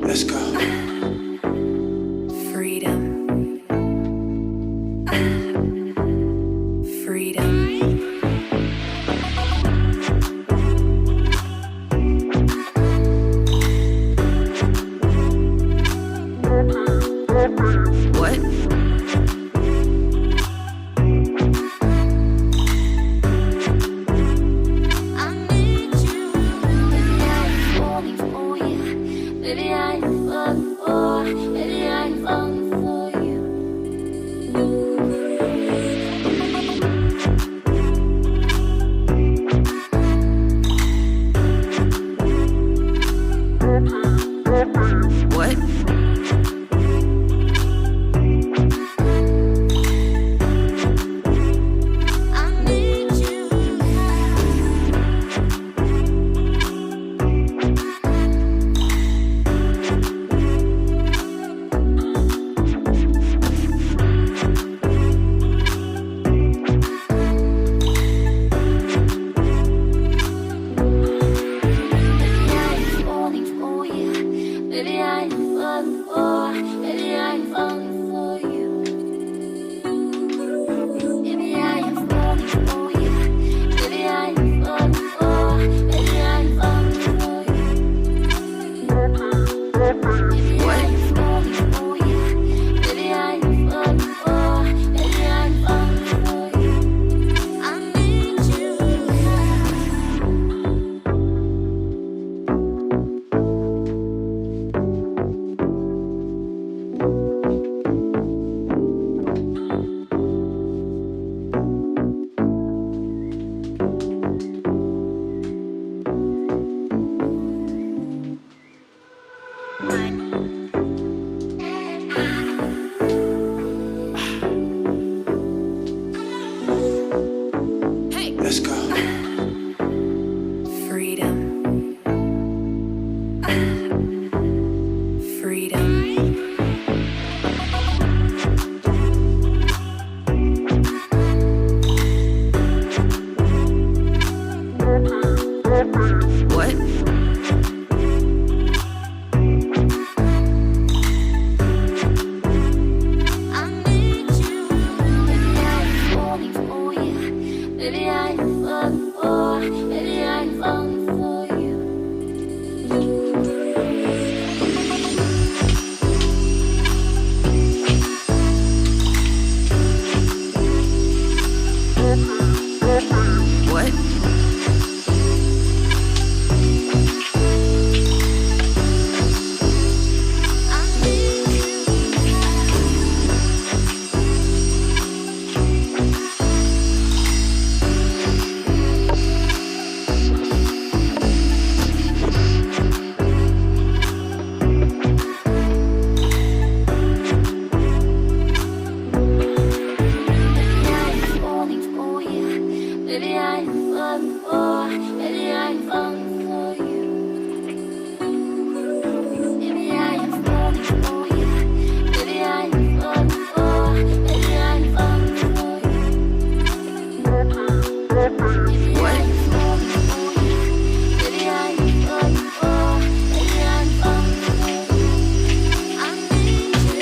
Let's go. Freedom. Freedom. What? I need you. Baby, I'm falling for you. Baby, I'm falling for you. Baby, I'm falling for you. What? I need you. Baby, I'm falling for you. Baby, I'm falling for you. Baby, I'm falling for you. Baby, I am falling for you. Baby, I am falling for you. Baby, I am falling for you. Baby, I am falling for you. Baby, I am falling for you. Baby, I am falling for you. I need you. Let's go. Freedom. Freedom. What? I need you. Baby, I'm falling for you. Baby, I'm falling for you. Baby, I'm falling for you. What? I need Baby, I'm falling for you. Baby, I'm falling for you. Baby, I'm falling for you. Baby, I am falling for you. Baby, I am falling for you. Baby, I'm falling for you. Baby, I am falling for you. Baby, I am falling for you. Baby, I'm falling for you. I need you.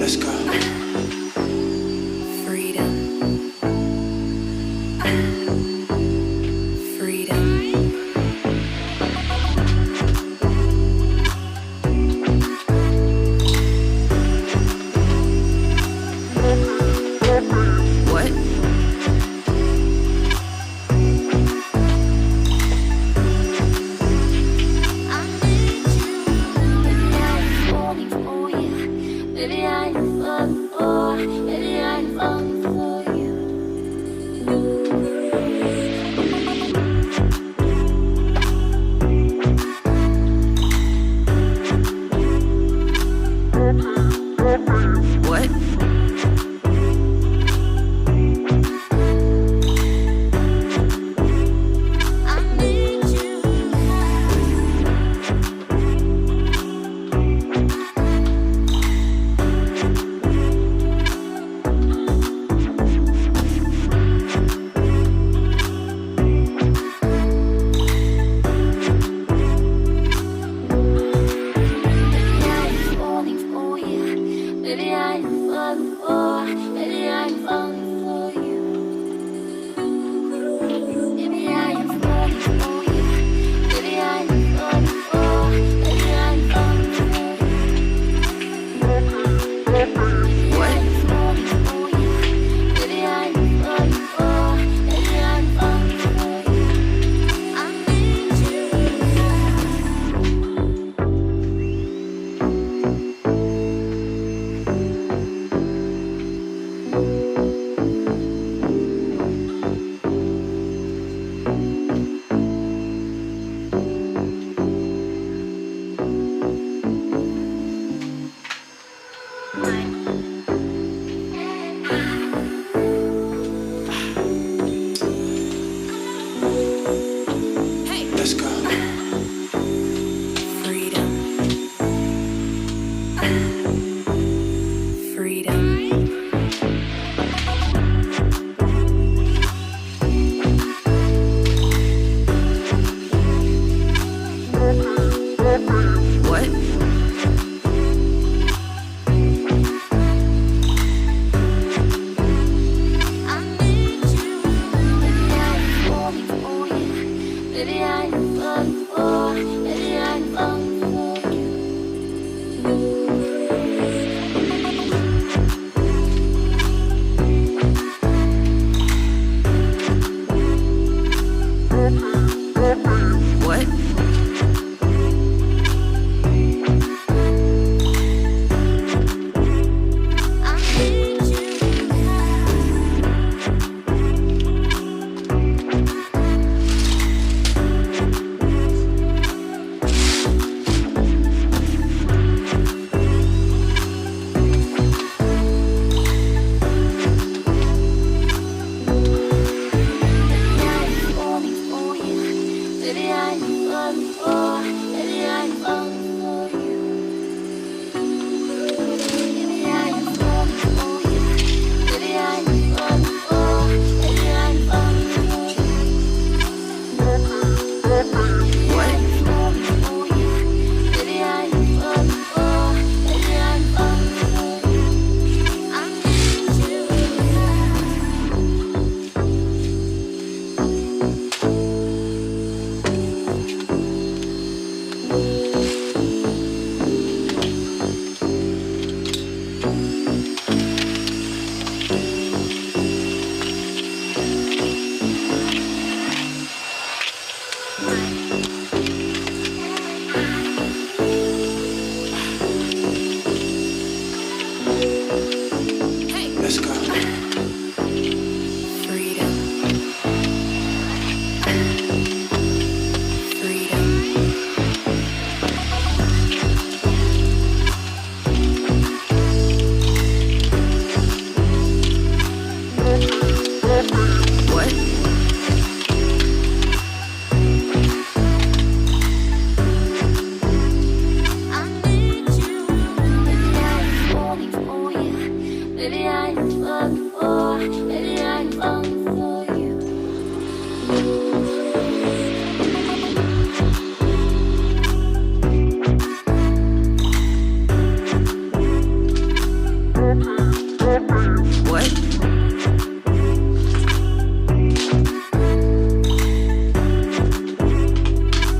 Let's go. Freedom. Freedom. What? I need you. Baby, I'm falling for you. Baby, I'm falling for you. Baby, I'm falling for you. Baby, I'm falling for you. What?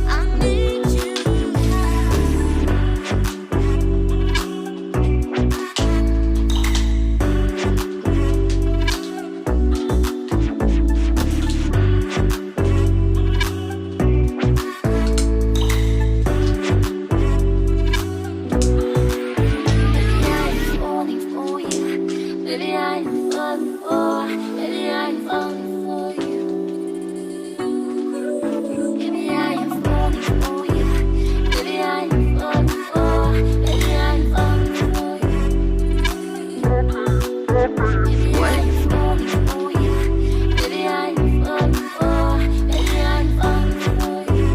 I need you. Baby, I'm falling for you. Baby, I'm falling for. Baby, I'm falling for you. Baby, I am falling for you. Baby, I am falling for. Baby, I am falling for you. Baby, I am falling for you. Baby, I am falling for. Baby, I am falling for you.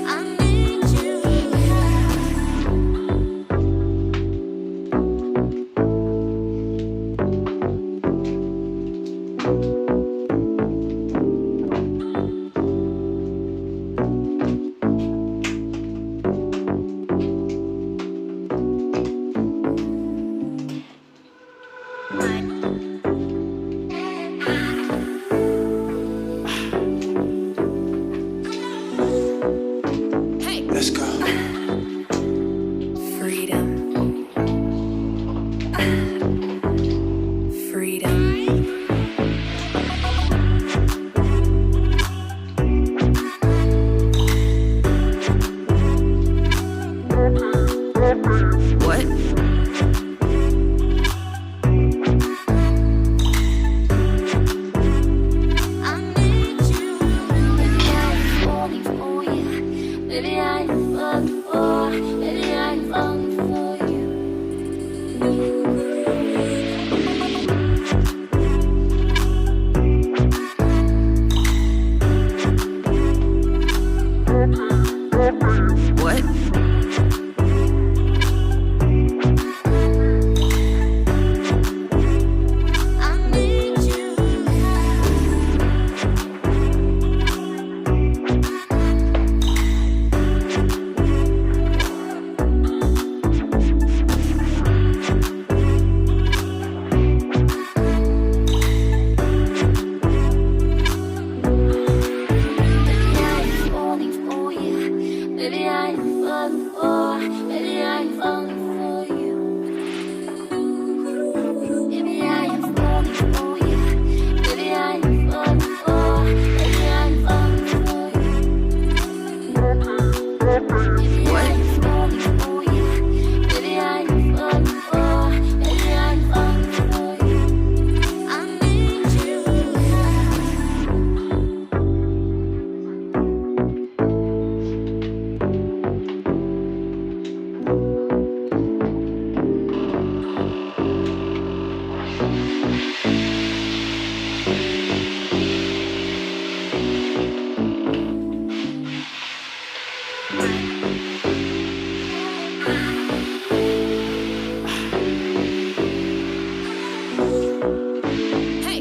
I need you. Let's go. Freedom. Freedom. What? I need you. Baby, I'm falling for you. Baby, I'm falling for. Baby, I'm falling for you. What? I need you. Baby, I'm falling for you. Baby, I'm falling for. Baby, I'm falling for you. Baby, I am falling for you. Baby, I am falling for. Baby, I'm falling for you. Baby, I am falling for you. Baby, I am falling for. Baby, I'm falling for you. I need you.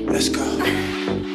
Let's go.